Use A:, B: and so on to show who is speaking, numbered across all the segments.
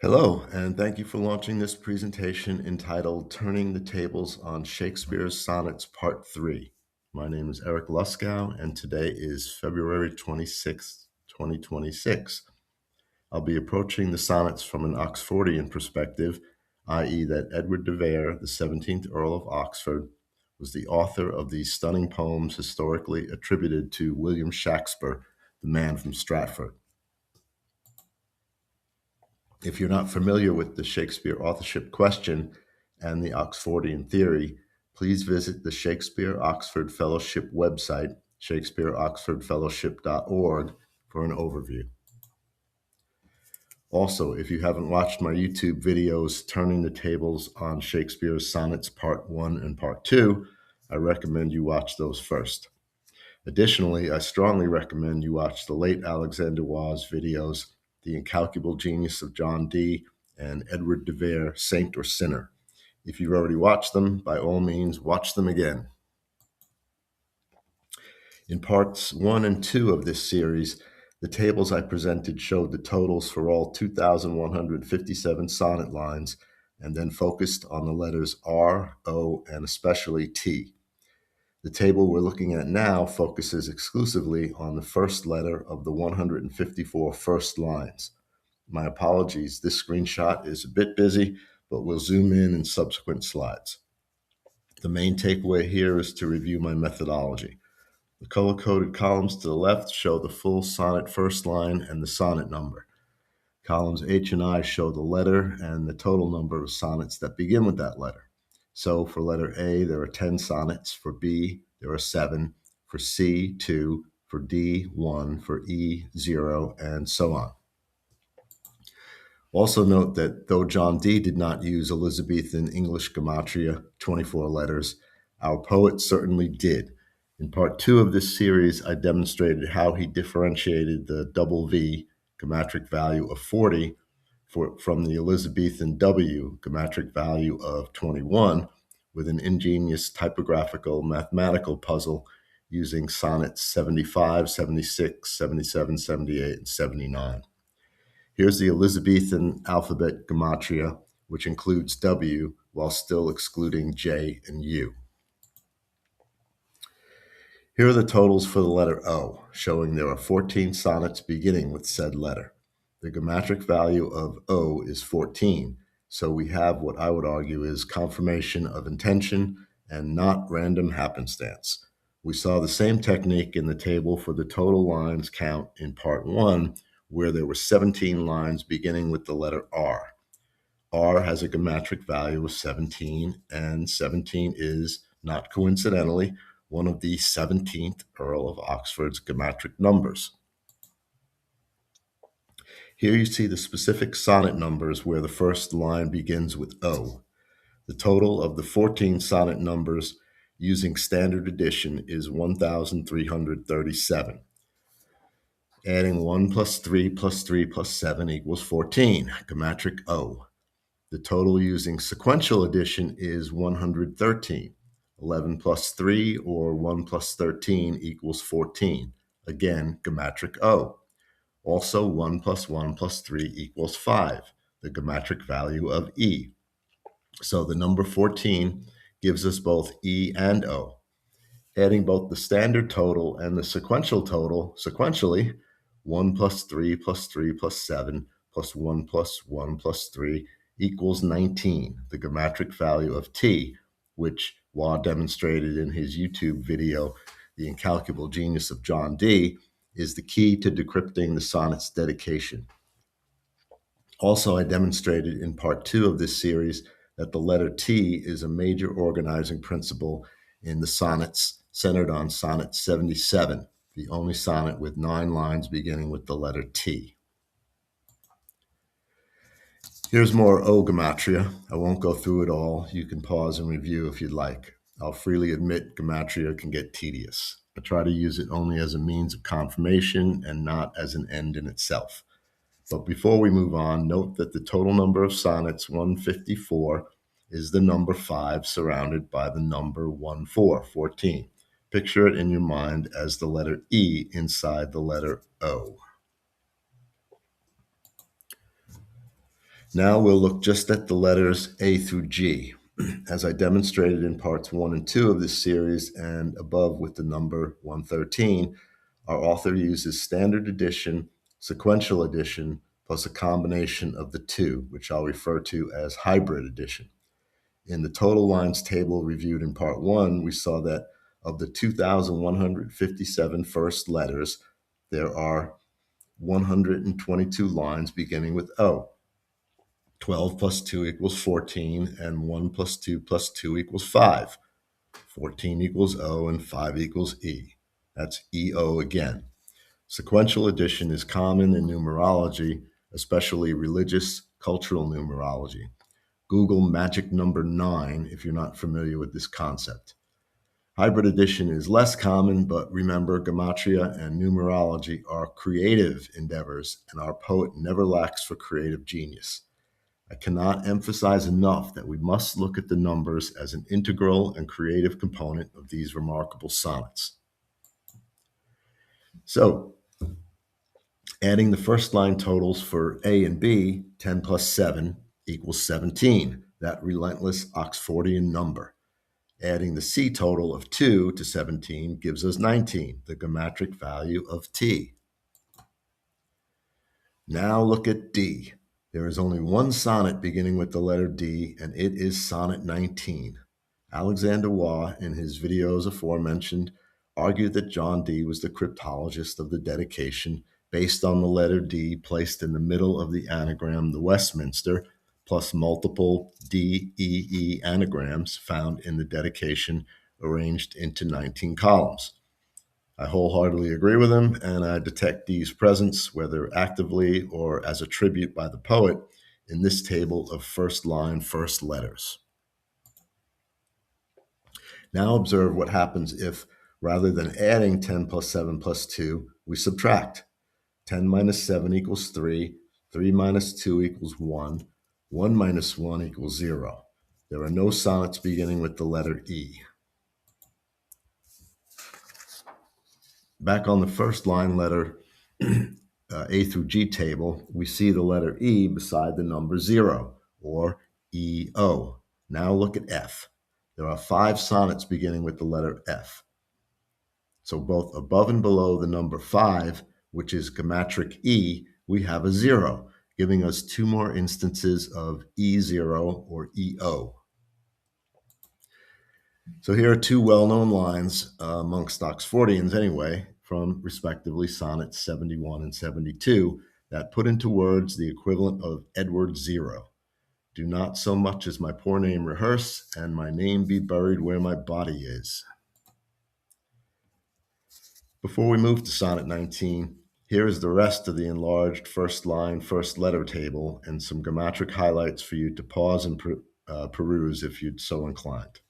A: Hello, and thank you for launching this presentation entitled Turning the Tables on Shakespeare's Sonnets Part 3. My name is Eric Luskow, and today is February 26th, 2026. I'll be approaching the sonnets from an Oxfordian perspective, i.e., that Edward de Vere, the 17th Earl of Oxford, was the author of these stunning poems historically attributed to William Shakespeare, the man from Stratford. If you're not familiar with the Shakespeare authorship question and the Oxfordian theory, please visit the Shakespeare Oxford Fellowship website, shakespeareoxfordfellowship.org, for an overview. Also, if you haven't watched my YouTube videos, Turning the Tables on Shakespeare's Sonnets Part 1 and Part 2, I recommend you watch those first. Additionally, I strongly recommend you watch the late Alexander Waugh's videos, The Incalculable Genius of John Dee and Edward de Vere, Saint or Sinner. If you've already watched them, by all means, watch them again. In parts 1 and 2 of this series, the tables I presented showed the totals for all 2,157 sonnet lines and then focused on the letters R, O, and especially T. The table we're looking at now focuses exclusively on the first letter of the 154 first lines. My apologies, this screenshot is a bit busy, but we'll zoom in subsequent slides. The main takeaway here is to review my methodology. The color-coded columns to the left show the full sonnet first line and the sonnet number. Columns H and I show the letter and the total number of sonnets that begin with that letter. So for letter A, there are 10 sonnets. For B, there are 7. For C, 2. For D, 1. For E, 0, and so on. Also note that though John Dee did not use Elizabethan English gematria, 24 letters, our poet certainly did. In part 2 of this series, I demonstrated how he differentiated the double V geometric value of 40 from the Elizabethan W geometric value of 21 with an ingenious typographical mathematical puzzle using sonnets 75, 76, 77, 78, and 79. Here's the Elizabethan alphabet gematria, which includes W while still excluding J and U. Here are the totals for the letter O, showing there are 14 sonnets beginning with said letter. The geometric value of O is 14, so we have what I would argue is confirmation of intention and not random happenstance. We saw the same technique in the table for the total lines count in part 1, where there were 17 lines beginning with the letter R. R has a geometric value of 17, and 17 is, not coincidentally, one of the 17th Earl of Oxford's geometric numbers. Here you see the specific sonnet numbers where the first line begins with O. The total of the 14 sonnet numbers using standard addition is 1,337. Adding 1 plus 3 plus 3 plus 7 equals 14, geometric O. The total using sequential addition is 113. 11 plus 3 or 1 plus 13 equals 14. Again, geometric O. Also, 1 plus 1 plus 3 equals 5, the geometric value of E. So the number 14 gives us both E and O. Adding both the standard total and the sequential total sequentially, 1 plus 3 plus 3 plus 7 plus 1 plus 1 plus 3 equals 19, the geometric value of T, which Waugh demonstrated in his YouTube video, The Incalculable Genius of John Dee, is the key to decrypting the sonnet's dedication. Also, I demonstrated in part 2 of this series that the letter T is a major organizing principle in the sonnets, centered on Sonnet 77, the only sonnet with 9 lines beginning with the letter T. Here's more O gematria. I won't go through it all. You can pause and review if you'd like. I'll freely admit gematria can get tedious. I try to use it only as a means of confirmation and not as an end in itself. But before we move on, note that the total number of sonnets, 154, is the number 5 surrounded by the number 14. Picture it in your mind as the letter E inside the letter O. Now we'll look just at the letters A through G. As I demonstrated in parts 1 and 2 of this series and above with the number 113, our author uses standard addition, sequential addition, plus a combination of the two, which I'll refer to as hybrid addition. In the total lines table reviewed in part 1, we saw that of the 2,157 first letters, there are 122 lines beginning with O. 12 plus 2 equals 14, and 1 plus 2 plus 2 equals 5. 14 equals O, and 5 equals E. That's EO again. Sequential addition is common in numerology, especially religious cultural numerology. Google magic number 9 if you're not familiar with this concept. Hybrid addition is less common, but remember, gematria and numerology are creative endeavors, and our poet never lacks for creative genius. I cannot emphasize enough that we must look at the numbers as an integral and creative component of these remarkable sonnets. So, adding the first line totals for A and B, 10 plus 7 equals 17, that relentless Oxfordian number. Adding the C total of 2 to 17 gives us 19, the geometric value of T. Now look at D. There is only one sonnet beginning with the letter D, and it is Sonnet 19. Alexander Waugh, in his videos aforementioned, argued that John Dee was the cryptologist of the dedication based on the letter D placed in the middle of the anagram the Westminster, plus multiple D, E, E anagrams found in the dedication arranged into 19 columns. I wholeheartedly agree with him, and I detect Dee's presence, whether actively or as a tribute by the poet, in this table of first line, first letters. Now observe what happens if, rather than adding 10 plus 7 plus 2, we subtract. 10 minus 7 equals 3, 3 minus 2 equals 1, 1 minus 1 equals 0. There are no sonnets beginning with the letter E. Back on the first line letter A through G table, we see the letter E beside the number 0, or EO. Now look at F. There are 5 sonnets beginning with the letter F. So both above and below the number 5, which is geometric E, we have a 0, giving us 2 more instances of E0 or EO. So here are 2 well-known lines amongst Oxfordians anyway, from respectively Sonnets 71 and 72, that put into words the equivalent of Edward 0. Do not so much as my poor name rehearse, and my name be buried where my body is. Before we move to Sonnet 19, here is the rest of the enlarged first line, first letter table, and some geometric highlights for you to pause and peruse if you'd so inclined.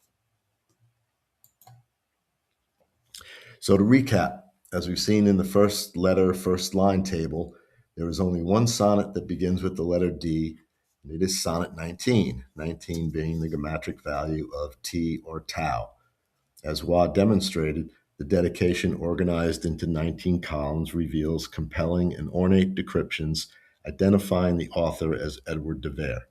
A: So to recap, as we've seen in the first letter, first line table, there is only one sonnet that begins with the letter D, and it is Sonnet 19, 19 being the geometric value of T or tau. As Waugh demonstrated, the dedication organized into 19 columns reveals compelling and ornate descriptions identifying the author as Edward de Vere.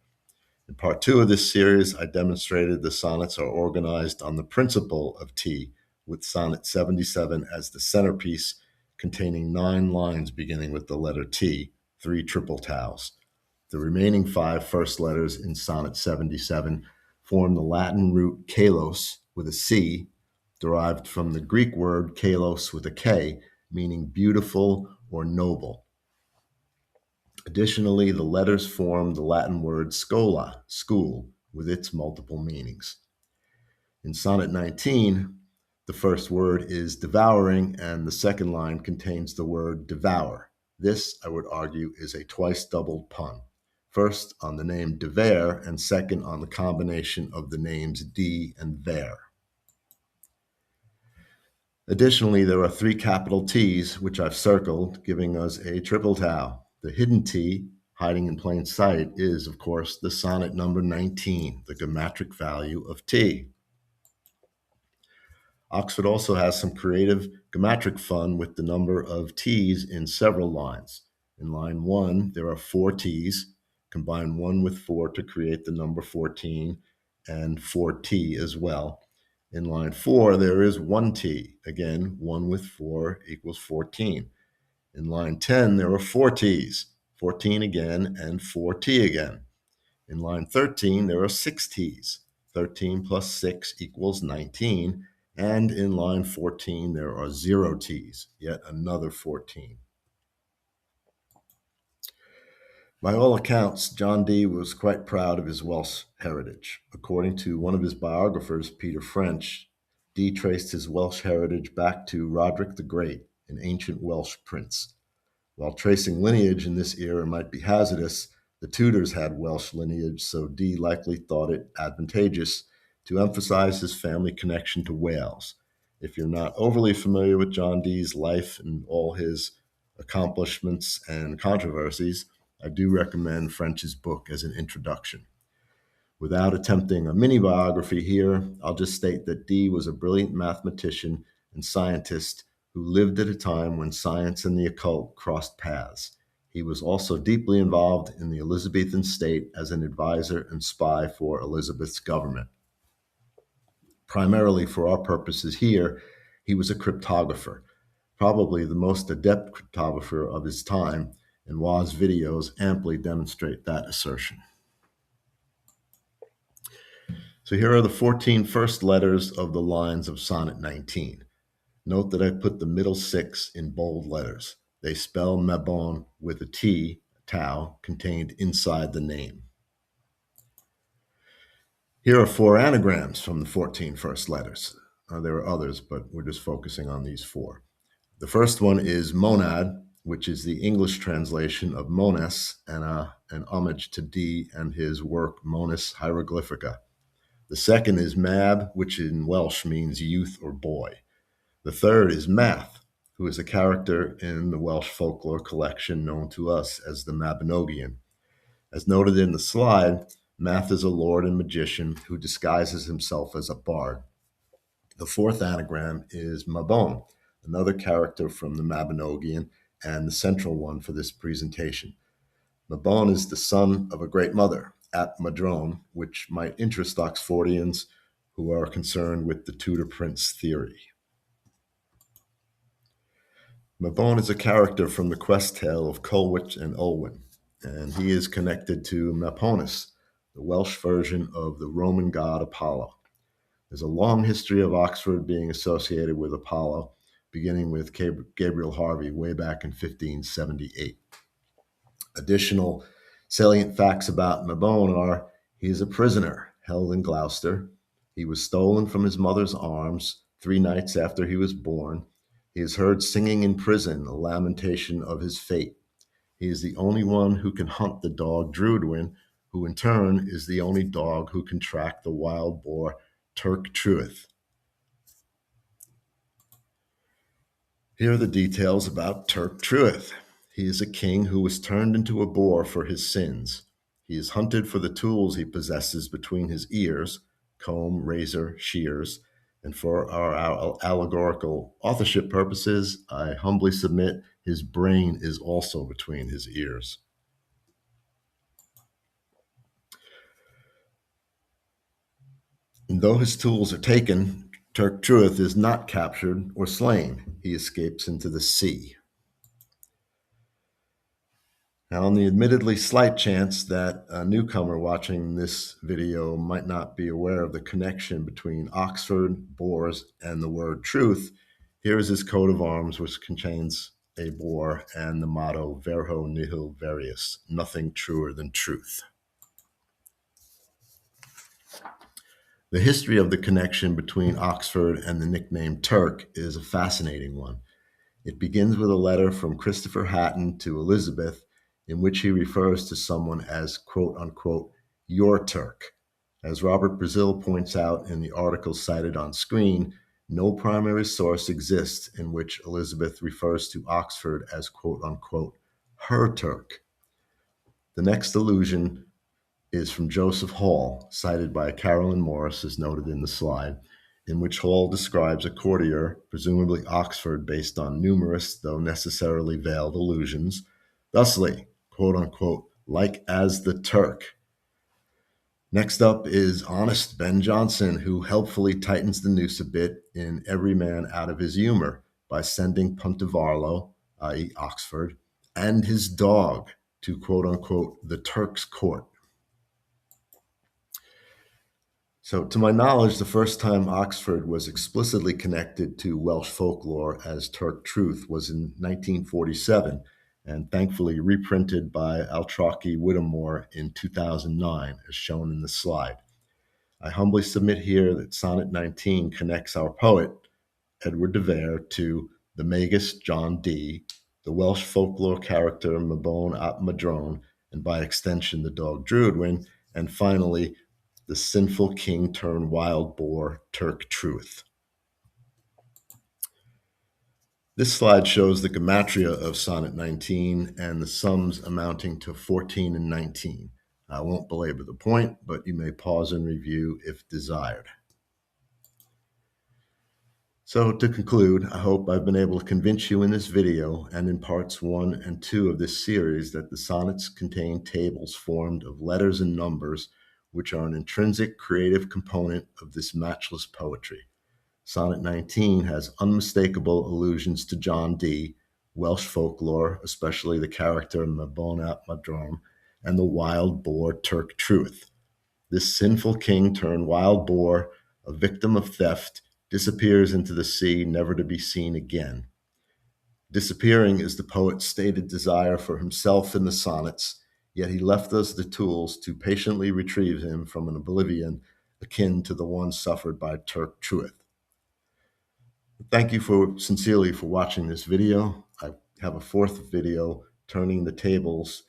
A: In part 2 of this series, I demonstrated the sonnets are organized on the principle of T, with Sonnet 77 as the centerpiece, containing 9 lines beginning with the letter T, 3 triple taus. The remaining 5 first letters in Sonnet 77 form the Latin root kalos with a C, derived from the Greek word kalos with a K, meaning beautiful or noble. Additionally, the letters form the Latin word schola, school, with its multiple meanings. In Sonnet 19, the first word is devouring, and the second line contains the word devour. This, I would argue, is a twice doubled pun. First on the name de Vere, and second on the combination of the names D and Vere. Additionally, there are 3 capital T's, which I've circled, giving us a triple tau. The hidden T, hiding in plain sight, is, of course, the sonnet number 19, the geometric value of T. Oxford also has some creative geometric fun with the number of T's in several lines. In line 1, there are 4 T's, Combine 1 with 4 to create the number 14 and 4t as well. In line 4, there is 1t. Again, 1 with 4 equals 14. In line 10, there are 4 t's, 14 again and 4t again. In line 13, there are 6 t's. 13 plus 6 equals 19. And in line 14, there are 0 t's, yet another 14. By all accounts, John Dee was quite proud of his Welsh heritage. According to one of his biographers, Peter French, Dee traced his Welsh heritage back to Roderick the Great, an ancient Welsh prince. While tracing lineage in this era might be hazardous, the Tudors had Welsh lineage, so Dee likely thought it advantageous to emphasize his family connection to Wales. If you're not overly familiar with John Dee's life and all his accomplishments and controversies, I do recommend French's book as an introduction. Without attempting a mini biography here, I'll just state that Dee was a brilliant mathematician and scientist who lived at a time when science and the occult crossed paths. He was also deeply involved in the Elizabethan state as an advisor and spy for Elizabeth's government. Primarily for our purposes here, he was a cryptographer, probably the most adept cryptographer of his time, and Wa's videos amply demonstrate that assertion. So here are the 14 first letters of the lines of Sonnet 19. Note that I put the middle 6 in bold letters. They spell Mabon with a T, tau, contained inside the name. Here are 4 anagrams from the 14 first letters. There are others, but we're just focusing on these 4. The first one is monad, which is the English translation of monas and an homage to Dee and his work Monas Hieroglyphica. The second is mab, which in Welsh means youth or boy. The third is Math, who is a character in the Welsh folklore collection known to us as the Mabinogion. As noted in the slide, Math is a lord and magician who disguises himself as a bard. The fourth anagram is Mabon, another character from the Mabinogion and the central one for this presentation. Mabon is the son of a great mother, Ap Madrone, which might interest Oxfordians who are concerned with the Tudor prince theory. Mabon is a character from the quest tale of Culwich and Olwen, and he is connected to Maponus, the Welsh version of the Roman god Apollo. There's a long history of Oxford being associated with Apollo, beginning with Gabriel Harvey way back in 1578. Additional salient facts about Mabon are he is a prisoner held in Gloucester. He was stolen from his mother's arms 3 nights after he was born. He is heard singing in prison a lamentation of his fate. He is the only one who can hunt the dog Drudwyn, who in turn is the only dog who can track the wild boar Turk Truith. Here are the details about Turk Truith. He is a king who was turned into a boar for his sins. He is hunted for the tools he possesses between his ears, comb, razor, shears, and for our allegorical authorship purposes, I humbly submit his brain is also between his ears. And though his tools are taken, Turk Truith is not captured or slain. He escapes into the sea. Now, on the admittedly slight chance that a newcomer watching this video might not be aware of the connection between Oxford, boars, and the word truth, here is his coat of arms, which contains a boar and the motto, Verho nihil verius, nothing truer than truth. The history of the connection between Oxford and the nickname Turk is a fascinating one. It begins with a letter from Christopher Hatton to Elizabeth in which he refers to someone as, quote unquote, your Turk. As Robert Brazil points out in the article cited on screen, no primary source exists in which Elizabeth refers to Oxford as, quote unquote, her Turk. The next allusion is from Joseph Hall, cited by Carolyn Morris, as noted in the slide, in which Hall describes a courtier, presumably Oxford, based on numerous, though necessarily veiled allusions, thusly, quote unquote, like as the Turk. Next up is Honest Ben Jonson, who helpfully tightens the noose a bit in Every Man Out of His Humor by sending Puntivarlo, i.e., Oxford, and his dog to quote unquote the Turk's court. So, to my knowledge, the first time Oxford was explicitly connected to Welsh folklore as Turk Truth was in 1947, and thankfully reprinted by Altraki Whittemore in 2009, as shown in the slide. I humbly submit here that Sonnet 19 connects our poet, Edward de Vere, to the Magus John Dee, the Welsh folklore character Mabon ap Madrone, and by extension the dog Druidwin, and finally the sinful king turned wild boar Turk Truth. This slide shows the gematria of Sonnet 19 and the sums amounting to 14 and 19. I won't belabor the point, but you may pause and review if desired. So to conclude, I hope I've been able to convince you in this video and in parts 1 and 2 of this series that the sonnets contain tables formed of letters and numbers, which are an intrinsic creative component of this matchless poetry. Sonnet 19 has unmistakable allusions to John Dee, Welsh folklore, especially the character Mabon ap Madrone, and the wild boar Turk Truth. This sinful king turned wild boar, a victim of theft, disappears into the sea, never to be seen again. Disappearing is the poet's stated desire for himself in the sonnets, yet he left us the tools to patiently retrieve him from an oblivion akin to the one suffered by Turk Truth. Thank you sincerely for watching this video. I have a fourth video turning the tables,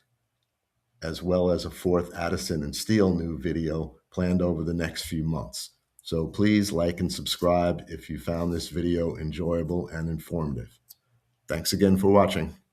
A: as well as a fourth Addison and Steele new video planned over the next few months. So please like and subscribe if you found this video enjoyable and informative. Thanks again for watching.